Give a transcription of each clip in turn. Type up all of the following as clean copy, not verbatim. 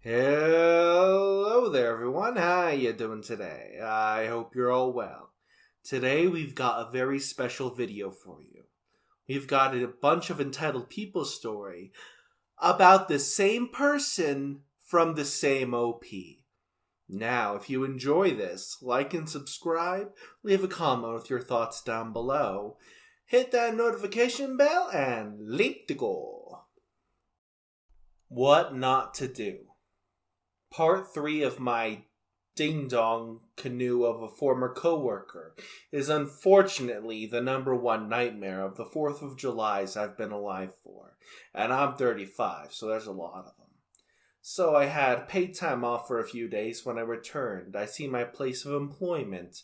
Hello there, everyone. How you doing today? I hope you're all well. Today we've got a very special video for you. We've got a bunch of entitled people story about the same person from the same OP. Now, if you enjoy this, like and subscribe, leave a comment with your thoughts down below, hit that notification bell, and leap to go. What not to do. Part 3 of my ding-dong canoe of a former coworker is unfortunately the number one nightmare of the 4th of Julys I've been alive for. And I'm 35, so there's a lot of them. So I had paid time off for a few days. When I returned, I see my place of employment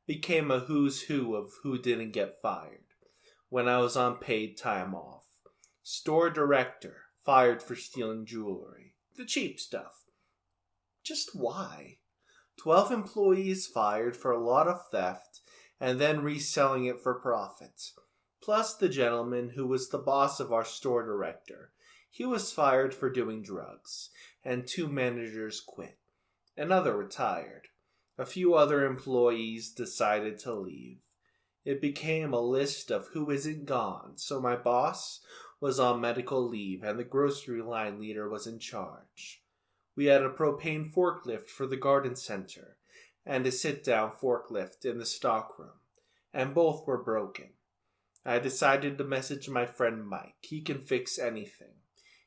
became a who's who of who didn't get fired when I was on paid time off. Store director, fired for stealing jewelry. The cheap stuff. Just why? 12 employees fired for a lot of theft and then reselling it for profit. Plus the gentleman who was the boss of our store director. He was fired for doing drugs, and 2 managers quit. Another retired. A few other employees decided to leave. It became a list of who isn't gone, so my boss was on medical leave and the grocery line leader was in charge. We had a propane forklift for the garden center and a sit-down forklift in the stockroom, and both were broken. I decided to message my friend Mike. He can fix anything.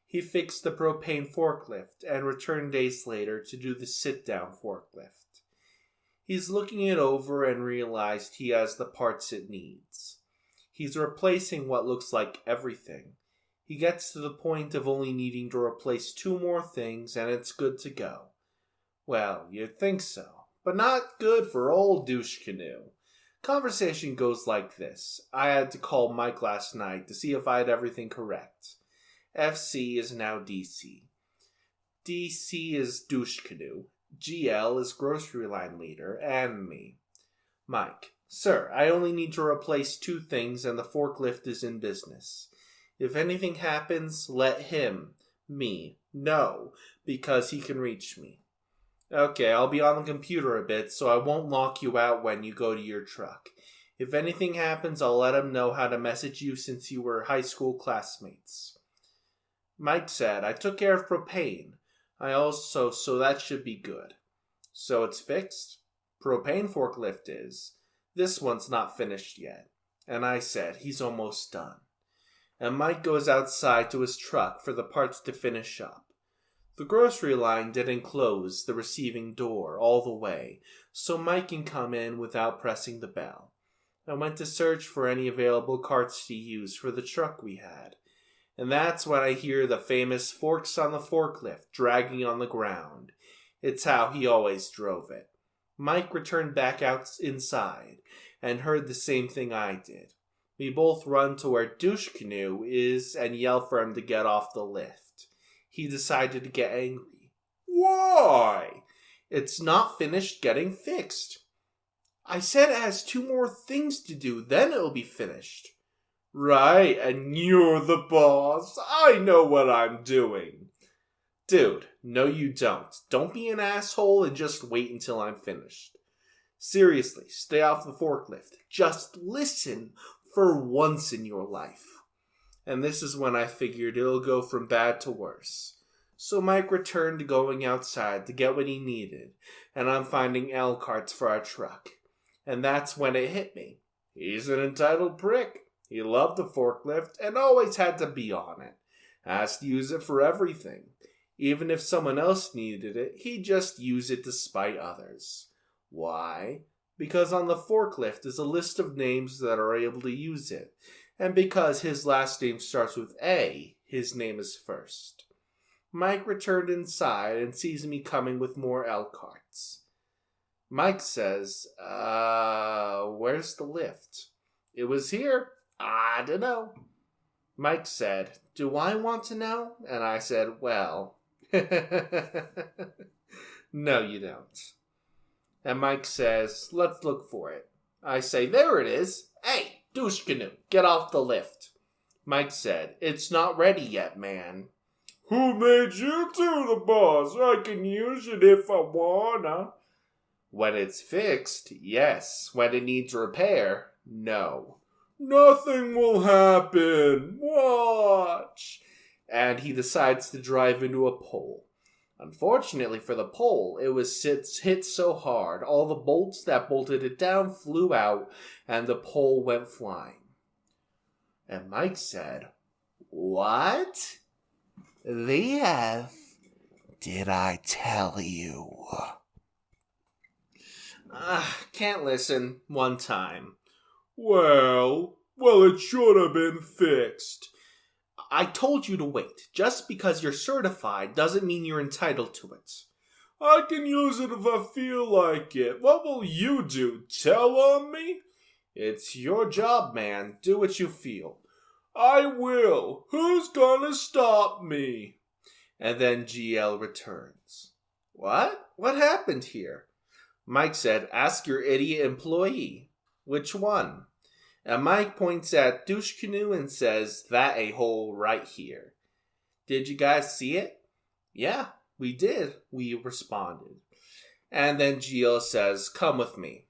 He fixed the propane forklift and returned days later to do the sit-down forklift. He's looking it over and realized he has the parts it needs. He's replacing what looks like everything. He gets to the point of only needing to replace 2 more things and it's good to go. Well, you'd think so, but not good for old douche canoe. Conversation goes like this. I had to call Mike last night to see if I had everything correct. FC is now DC. DC is douche canoe. GL is grocery line leader, and me. Mike, sir, I only need to replace 2 things and the forklift is in business. If anything happens, let him, me, know, because he can reach me. Okay, I'll be on the computer a bit, so I won't lock you out when you go to your truck. If anything happens, I'll let him know how to message you since you were high school classmates. Mike said, I took care of propane. So that should be good. So it's fixed? Propane forklift is. This one's not finished yet. And I said, he's almost done. And Mike goes outside to his truck for the parts to finish up. The grocery line didn't close the receiving door all the way, so Mike can come in without pressing the bell. I went to search for any available carts to use for the truck we had, and that's when I hear the famous forks on the forklift dragging on the ground. It's how he always drove it. Mike returned back out inside and heard the same thing I did. We both run to where douche canoe is and yell for him to get off the lift. He decided to get angry. Why? It's not finished getting fixed. I said it has 2 more things to do, then it'll be finished. Right, and you're the boss. I know what I'm doing. Dude, no you don't. Don't be an asshole and just wait until I'm finished. Seriously, stay off the forklift. Just listen for once in your life. And this is when I figured it'll go from bad to worse. So Mike returned to going outside to get what he needed, and I'm finding L carts for our truck. And that's when it hit me. He's an entitled prick. He loved the forklift and always had to be on it. Has to use it for everything. Even if someone else needed it, he'd just use it to spite others. Why? Because on the forklift is a list of names that are able to use it, and because his last name starts with A, his name is first. Mike returned inside and sees me coming with more L carts. Mike says, where's the lift? It was here. I don't know. Mike said, do I want to know? And I said, well, no you don't. And Mike says, let's look for it. I say, there it is. Hey, douche canoe, get off the lift. Mike said, it's not ready yet, man. Who made you two the boss? I can use it if I wanna. When it's fixed, yes. When it needs repair, no. Nothing will happen. Watch. And he decides to drive into a pole. Unfortunately for the pole, it was hit so hard, all the bolts that bolted it down flew out, and the pole went flying. And Mike said, "What? The F did I tell you?" Can't listen. One time. Well, it should have been fixed. I told you to wait. Just because you're certified doesn't mean you're entitled to it. I can use it if I feel like it. What will you do? Tell on me? It's your job, man. Do what you feel. I will. Who's gonna stop me? And then GL returns. What? What happened here? Mike said, ask your idiot employee. Which one? And Mike points at Douche Canoe and says, that a-hole right here. Did you guys see it? Yeah, we did, we responded. And then GL says, come with me.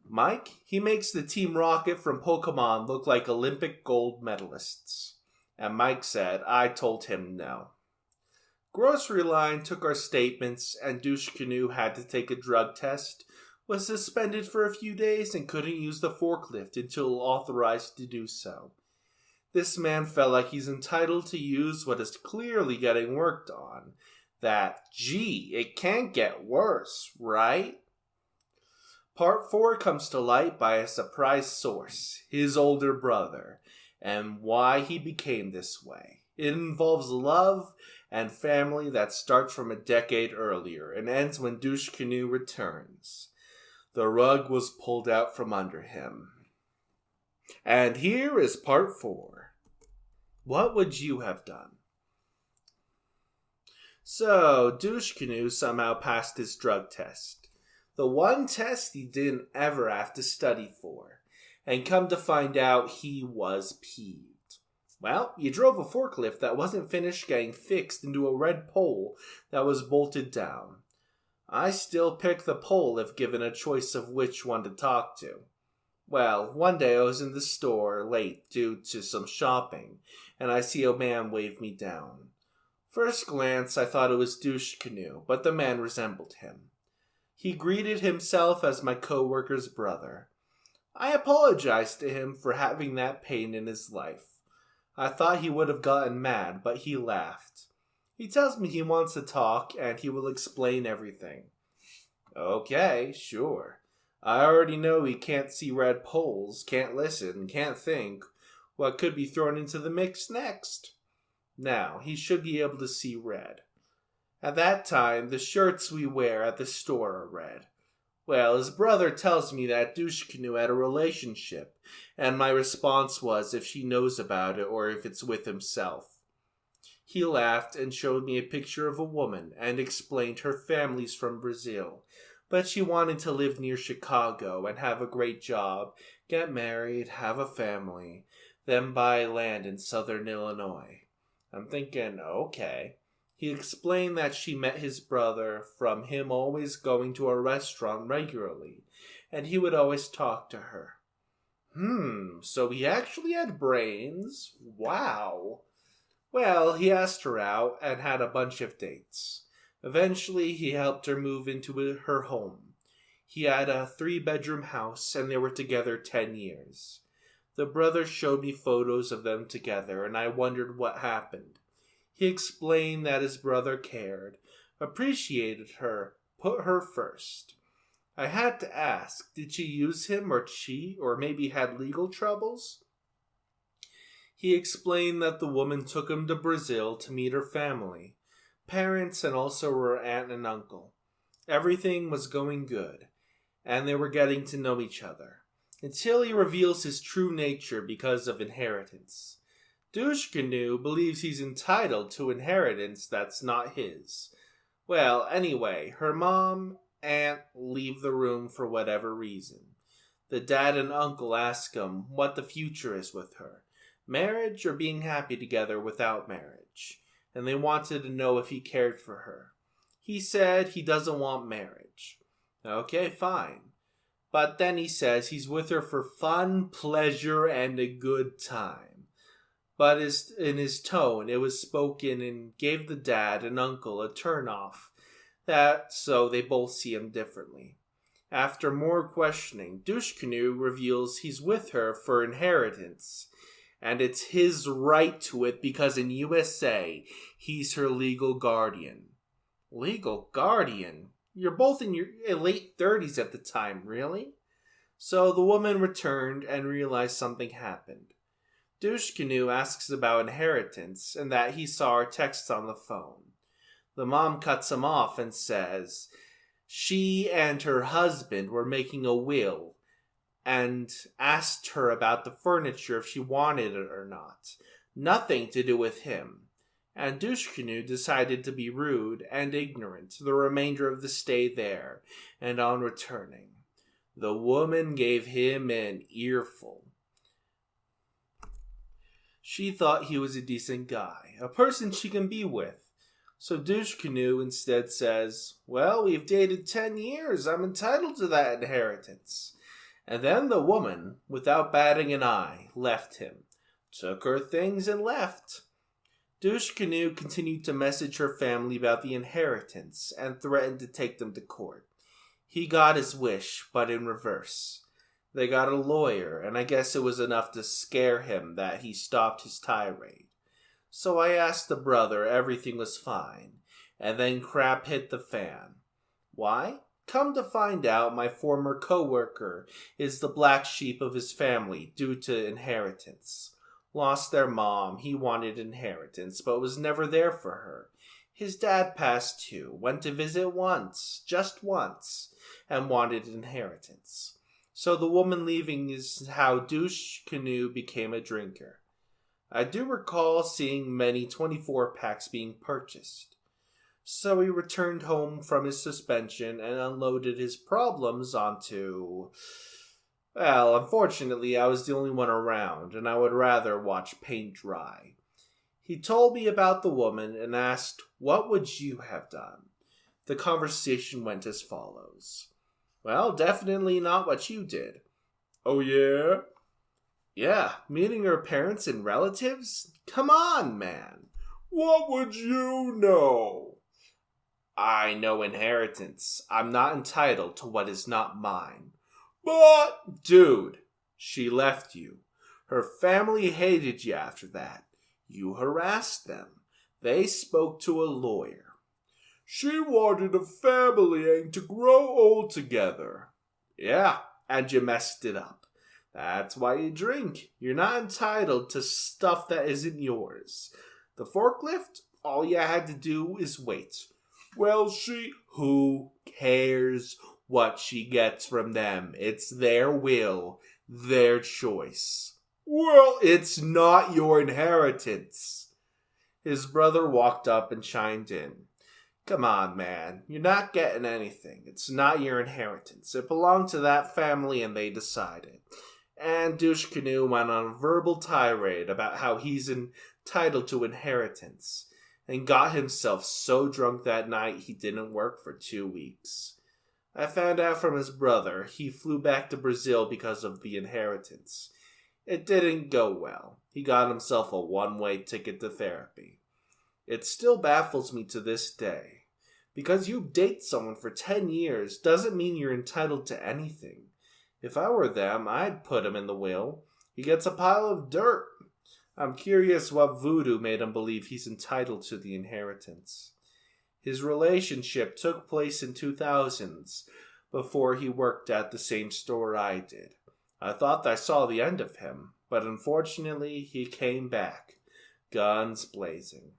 Mike, he makes the Team Rocket from Pokemon look like Olympic gold medalists. And Mike said, I told him no. Grocery Line took our statements, and Douche Canoe had to take a drug test, was suspended for a few days, and couldn't use the forklift until authorized to do so. This man felt like he's entitled to use what is clearly getting worked on. That, gee, it can't get worse, right? Part 4 comes to light by a surprise source, his older brother, and why he became this way. It involves love and family that starts from a decade earlier and ends when Douche Canoe returns. The rug was pulled out from under him. And here is part 4. What would you have done? So, Douche Canoe somehow passed his drug test. The one test he didn't ever have to study for. And come to find out, he was peeved. Well, you drove a forklift that wasn't finished getting fixed into a red pole that was bolted down. I still pick the pole if given a choice of which one to talk to. Well, one day I was in the store late due to some shopping, and I see a man wave me down. First glance, I thought it was Douche Canoe, but the man resembled him. He greeted himself as my co-worker's brother. I apologized to him for having that pain in his life. I thought he would have gotten mad, but he laughed. He tells me he wants to talk, and he will explain everything. Okay, sure. I already know he can't see red poles, can't listen, can't think. What could be thrown into the mix next? Now, he should be able to see red. At that time, the shirts we wear at the store are red. Well, his brother tells me that Douche Canoe had a relationship, and my response was if she knows about it or if it's with himself. He laughed and showed me a picture of a woman and explained her family's from Brazil, but she wanted to live near Chicago and have a great job, get married, have a family, then buy land in southern Illinois. I'm thinking, okay. He explained that she met his brother from him always going to a restaurant regularly, and he would always talk to her. So he actually had brains? Wow. Well, he asked her out and had a bunch of dates. Eventually, he helped her move into her home. He had a 3-bedroom house, and they were together 10 years. The brother showed me photos of them together, and I wondered what happened. He explained that his brother cared, appreciated her, put her first. I had to ask, did she use him or cheat, or maybe had legal troubles? He explained that the woman took him to Brazil to meet her family, parents and also her aunt and uncle. Everything was going good, and they were getting to know each other, until he reveals his true nature because of inheritance. Douche Canoe believes he's entitled to inheritance that's not his. Well, anyway, her mom, aunt leave the room for whatever reason. The dad and uncle ask him what the future is with her. Marriage or being happy together without marriage. and they wanted to know if he cared for her. He said he doesn't want marriage. Okay, fine. But then he says he's with her for fun, pleasure, and a good time. But in his tone, it was spoken and gave the dad and uncle a turn-off. So they both see him differently. After more questioning, Douche Canoe reveals he's with her for inheritance. And it's his right to it because in USA, he's her legal guardian. Legal guardian? You're both in your late 30s at the time, really? So the woman returned and realized something happened. Douche Canoe asks about inheritance and that he saw her text on the phone. The mom cuts him off and says she and her husband were making a will and asked her about the furniture if she wanted it or not. Nothing to do with him. And Douche Canoe decided to be rude and ignorant the remainder of the stay there, and on returning, the woman gave him an earful. She thought he was a decent guy, a person she can be with. So Douche Canoe instead says, well, we've dated 10 years, I'm entitled to that inheritance. And then the woman, without batting an eye, left him, took her things and left. Douche Canoe continued to message her family about the inheritance and threatened to take them to court. He got his wish, but in reverse. They got a lawyer, and I guess it was enough to scare him that he stopped his tirade. So I asked the brother everything was fine, and then crap hit the fan. Why? Come to find out, my former co-worker is the black sheep of his family due to inheritance. Lost their mom, he wanted inheritance, but was never there for her. His dad passed too, went to visit once, just once, and wanted inheritance. So the woman leaving is how Douche Canoe became a drinker. I do recall seeing many 24-packs being purchased. So he returned home from his suspension and unloaded his problems onto... Well, unfortunately, I was the only one around, and I would rather watch paint dry. He told me about the woman and asked, what would you have done? The conversation went as follows. Well, definitely not what you did. Oh, yeah? Yeah, meeting her parents and relatives? Come on, man. What would you know? I know inheritance. I'm not entitled to what is not mine. But, dude, she left you. Her family hated you after that. You harassed them. They spoke to a lawyer. She wanted a family and to grow old together. Yeah, and you messed it up. That's why you drink. You're not entitled to stuff that isn't yours. The forklift, all you had to do is wait. Well, who cares what she gets from them? It's their will, their choice. Well, it's not your inheritance. His brother walked up and chimed in. Come on, man. You're not getting anything. It's not your inheritance. It belonged to that family and they decided. And Douche Canoe went on a verbal tirade about how he's entitled to inheritance and got himself so drunk that night he didn't work for 2 weeks. I found out from his brother he flew back to Brazil because of the inheritance. It didn't go well. He got himself a one-way ticket to therapy. It still baffles me to this day. Because you date someone for 10 years doesn't mean you're entitled to anything. If I were them, I'd put him in the will. He gets a pile of dirt. I'm curious what voodoo made him believe he's entitled to the inheritance. His relationship took place in 2000s, before he worked at the same store I did. I thought I saw the end of him, but unfortunately he came back, guns blazing.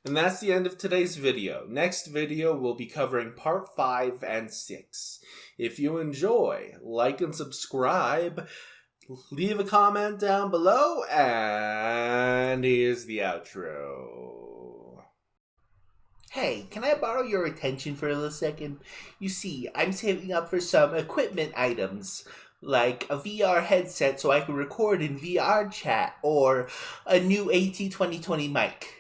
And that's the end of today's video. Next video we'll be covering part 5 and 6. If you enjoy, like and subscribe, leave a comment down below, and here's the outro. Hey, can I borrow your attention for a little second? You see, I'm saving up for some equipment items, like a VR headset so I can record in VR chat, or a new AT2020 mic.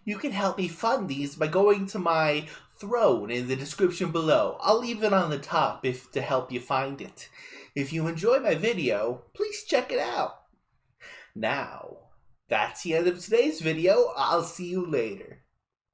You can help me fund these by going to my throne in the description below. I'll leave it on the top to help you find it. If you enjoy my video, please check it out. Now, that's the end of today's video. I'll see you later.